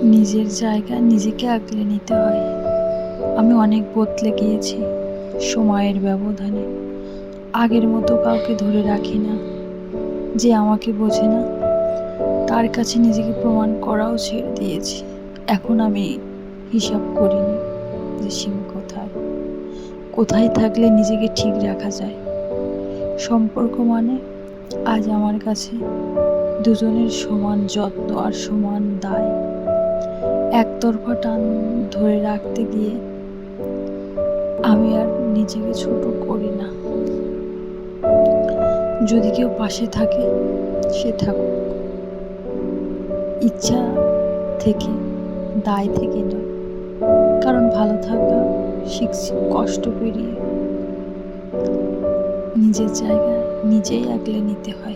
নিজের জায়গা নিজেকে আগলে নিতে হয়। আমি অনেক বদলে গিয়েছি সময়ের ব্যবধানে। আগের মতো কাউকে ধরে রাখি না, যে আমাকে বোঝে না। তার কাছে নিজেকে প্রমাণ করাও ছেড়ে দিয়েছি। এখন আমি হিসাব করিনি যে সীমা কোথায়, কোথায় থাকলে নিজেকে ঠিক রাখা যায়। সম্পর্ক মানে আজ আমার কাছে দুজনের সমান যত্ন আর সমান দায়। একতরফা টান ধরে রাখতে গিয়ে আমি আর নিজেকে ছোট করি না। যদি কেউ পাশে থাকে, সে থাকুক, ইচ্ছা থেকে, দায় থেকে নয়। কারণ ভালো থাকা শিখছি কষ্ট পেরিয়ে। নিজের জায়গা নিজেই আগলে নিতে হয়।